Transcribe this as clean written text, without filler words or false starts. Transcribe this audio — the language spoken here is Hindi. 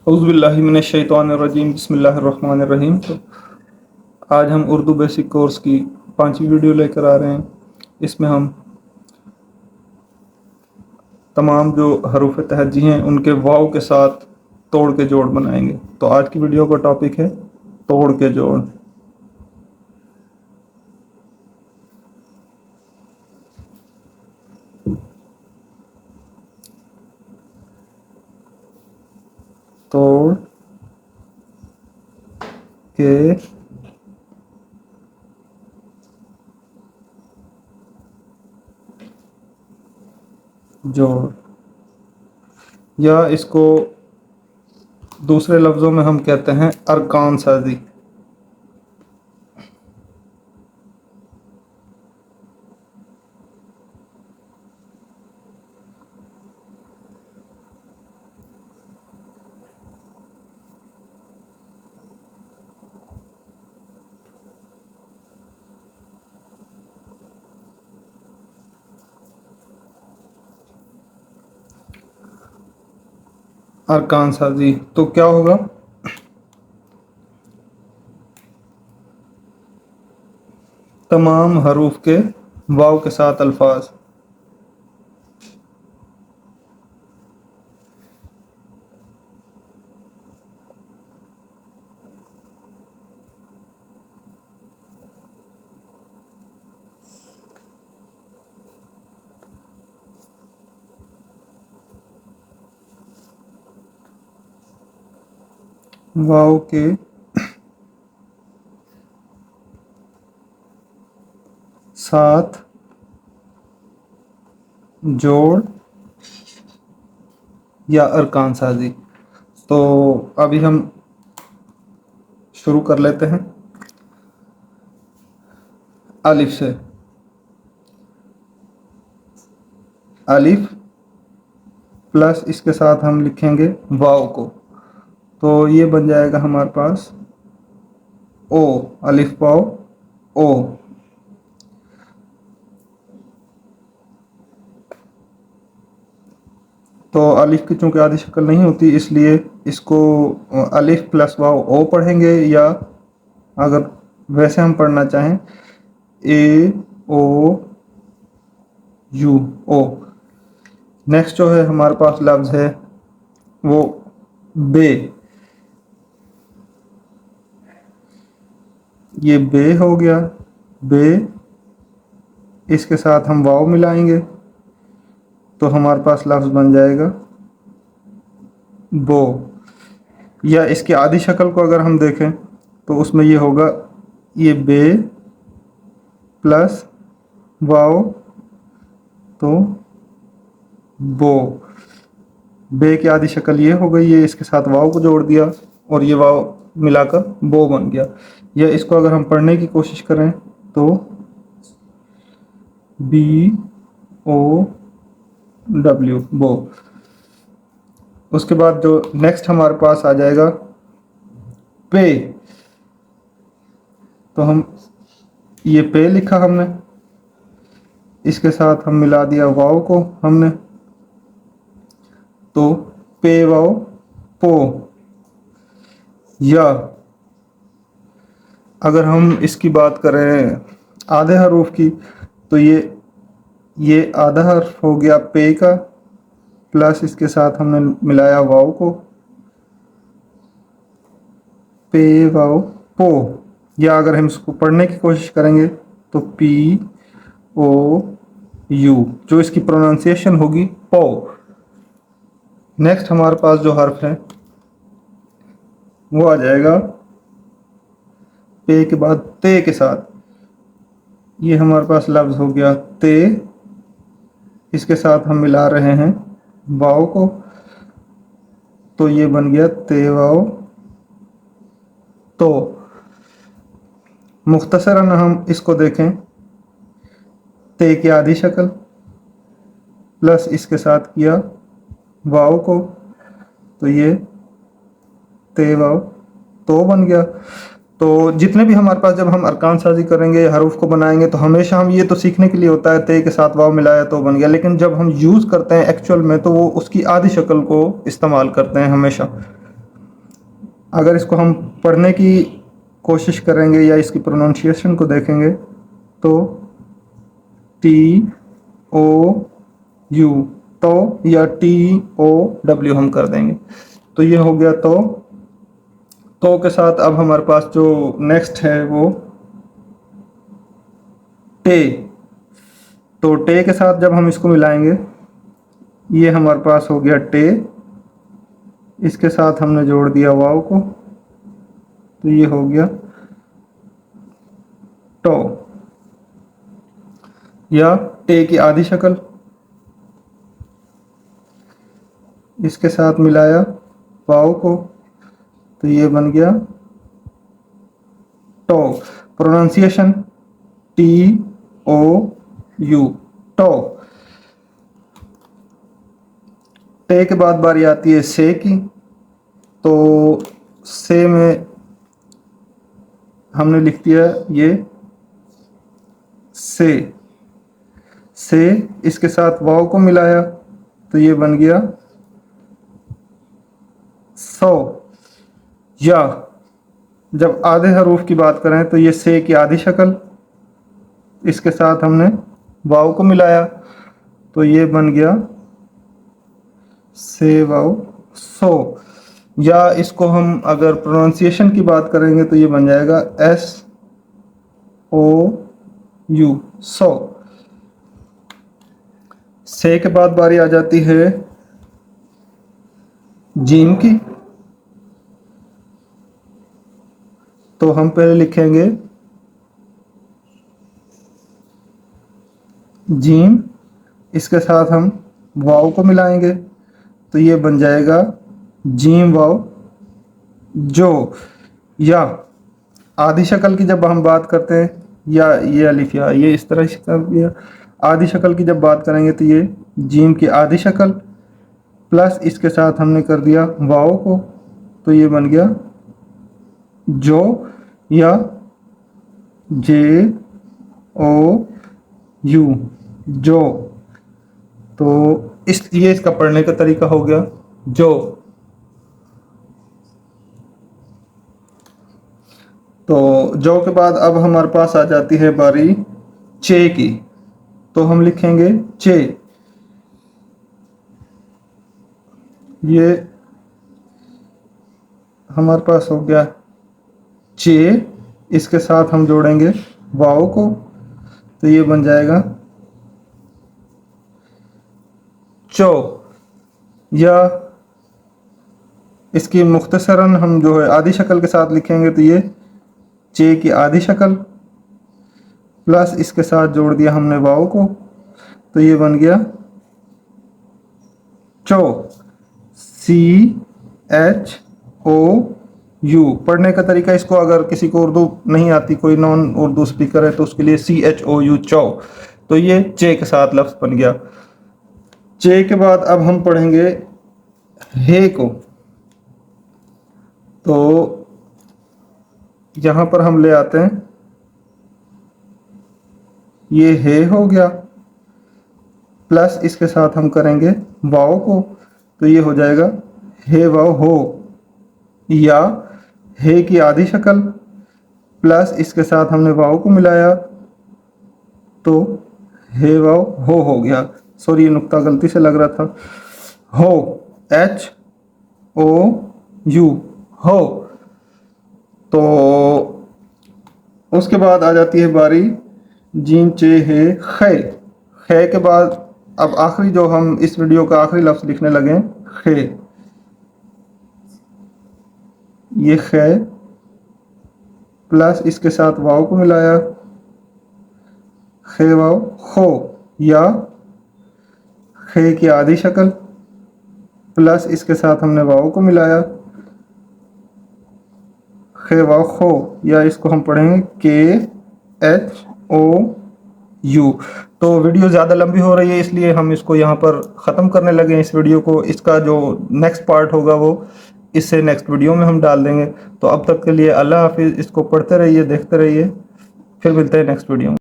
औज़ुबिल्लाहि मिनश्शैतानिर्रजीम बिस्मिल्लाहिर्रहमानिर्रहीम। तो आज हम उर्दू बेसिक कोर्स की 5वीं वीडियो लेकर आ रहे हैं। इसमें हम तमाम जो हरूफ तहज्जी हैं उनके वाव के साथ तोड़ के जोड़ बनाएंगे। तो आज की वीडियो का टॉपिक है तोड़ के जोड़। तोड़ के जोड़, या इसको दूसरे लफ्ज़ों में हम कहते हैं अरकान साजी। अरकान साजी तो क्या होगा? तमाम हरूफ के वाव के साथ अल्फाज। वाव के साथ जोड़ या अरकान साजी। तो अभी हम शुरू कर लेते हैं अलिफ से। अलिफ प्लस इसके साथ हम लिखेंगे वाव को, तो ये बन जाएगा हमारे पास ओ। अलिफ वाव ओ। तो अलिफ की चूँकि आधी शक्ल नहीं होती, इसलिए इसको अलिफ प्लस वाव ओ पढ़ेंगे, या अगर वैसे हम पढ़ना चाहें ए ओ यू ओ। नेक्स्ट जो है हमारे पास लफ्ज़ है वो बे। ये बे हो गया। बे इसके साथ हम वाव मिलाएंगे तो हमारे पास लफ्ज़ बन जाएगा बो। या इसकी आधी शक्ल को अगर हम देखें तो उसमें ये होगा, ये बे प्लस वाव तो बो। बे की आधी शक्ल ये हो गई, ये इसके साथ वाव को जोड़ दिया और ये वाव मिलाकर बो बन गया। या इसको अगर हम पढ़ने की कोशिश करें तो बी ओ डब्ल्यू बो। उसके बाद जो नेक्स्ट हमारे पास आ जाएगा पे। तो हम ये पे लिखा हमने, इसके साथ हम मिला दिया वाव को हमने, तो पे वाव पो। या अगर हम इसकी बात करें आधे हरूफ की, तो ये आधा हर्फ हो गया पे का, प्लस इसके साथ हमने मिलाया वाव को, पे वाव पो। या अगर हम इसको पढ़ने की कोशिश करेंगे तो पी ओ यू, जो इसकी प्रोनाउंसिएशन होगी पो। नेक्स्ट हमारे पास जो हर्फ है वो आ जाएगा पे के बाद ते के साथ। ये हमारे पास लफ्ज़ हो गया ते। इसके साथ हम मिला रहे हैं वाव को, तो ये बन गया ते वाव तो। मुख्तसरन हम इसको देखें, ते की आधी शक्ल प्लस इसके साथ किया वाव को, तो ये ते वाव तो बन गया। तो जितने भी हमारे पास, जब हम अरकान साजी करेंगे, हरूफ को बनाएंगे, तो हमेशा हम ये तो सीखने के लिए होता है ते के साथ वाव मिलाया तो बन गया, लेकिन जब हम यूज़ करते हैं एक्चुअल में तो वो उसकी आधी शक्ल को इस्तेमाल करते हैं हमेशा। अगर इसको हम पढ़ने की कोशिश करेंगे या इसकी प्रोनाउंसिएशन को देखेंगे तो TOU, तो या TOW हम कर देंगे। तो ये हो गया तो के साथ अब हमारे पास जो नेक्स्ट है वो टे। तो टे के साथ जब हम इसको मिलाएंगे, ये हमारे पास हो गया टे, इसके साथ हमने जोड़ दिया वाव को, तो ये हो गया टो, या टे की आधी शक्ल। इसके साथ मिलाया वाव को, तो ये बन गया टो। Pronunciation TOU, to. टे के बाद बारी आती है से की। तो से में हमने लिख दिया ये से, इसके साथ वाव को मिलाया, तो ये बन गया सो। या जब आधे हरूफ की बात करें तो ये से की आधी शक्ल, इसके साथ हमने वाव को मिलाया, तो ये बन गया से वाव सो। या इसको हम अगर प्रोनाउंसिएशन की बात करेंगे तो ये बन जाएगा SOU, सो। से के बाद बारी आ जाती है जीम की। तो हम पहले लिखेंगे जीम, इसके साथ हम वाव को मिलाएंगे, तो ये बन जाएगा जीम वाव जो। या आधी शक्ल की जब हम बात करते हैं, या ये अलिफ या ये इस तरह से, आधी शक्ल की जब बात करेंगे तो ये जीम की आधी शक्ल प्लस इसके साथ हमने कर दिया वाव को, तो ये बन गया जो, या JOU, जो। तो ये इसका पढ़ने का तरीका हो गया जो। तो जो के बाद अब हमारे पास आ जाती है बारी चे की। तो हम लिखेंगे चे, ये हमारे पास हो गया चे, इसके साथ हम जोड़ेंगे वाव को, तो ये बन जाएगा चो। या इसकी मुख्तसरन हम जो है आधी शक्ल के साथ लिखेंगे, तो ये चे की आधी शक्ल प्लस इसके साथ जोड़ दिया हमने वाव को, तो ये बन गया चो, CHOU। पढ़ने का तरीका, इसको अगर किसी को उर्दू नहीं आती, कोई नॉन उर्दू स्पीकर है, तो उसके लिए CHOU, चो। तो ये चे के साथ लफ्ज़ बन गया। चे के बाद अब हम पढ़ेंगे हे को। तो यहाँ पर हम ले आते हैं, ये हे हो गया, प्लस इसके साथ हम करेंगे वाव को, तो ये हो जाएगा हे वाव हो। या हे की आधी शक्ल प्लस इसके साथ हमने वाव को मिलाया, तो हे वाव हो गया। सॉरी, ये नुक्ता गलती से लग रहा था। हो, HOU, हो। तो उसके बाद आ जाती है बारी जीम चे हे खे। खे के बाद अब आखिरी जो हम इस वीडियो का आखिरी लफ्ज़ लिखने लगे, खे। ये खे प्लस इसके साथ वाव को मिलाया, खे वाव खो। या खे की आधी शक्ल प्लस इसके साथ हमने वाव को मिलाया, खे वाव खो। या इसको हम पढ़ेंगे KHOU। तो वीडियो ज़्यादा लंबी हो रही है, इसलिए हम इसको यहाँ पर ख़त्म करने लगे हैं इस वीडियो को। इसका जो नेक्स्ट पार्ट होगा वो इससे नेक्स्ट वीडियो में हम डाल देंगे। तो अब तक के लिए अल्लाह हाफिज़। इसको पढ़ते रहिए, देखते रहिए, फिर मिलते हैं नेक्स्ट वीडियो में।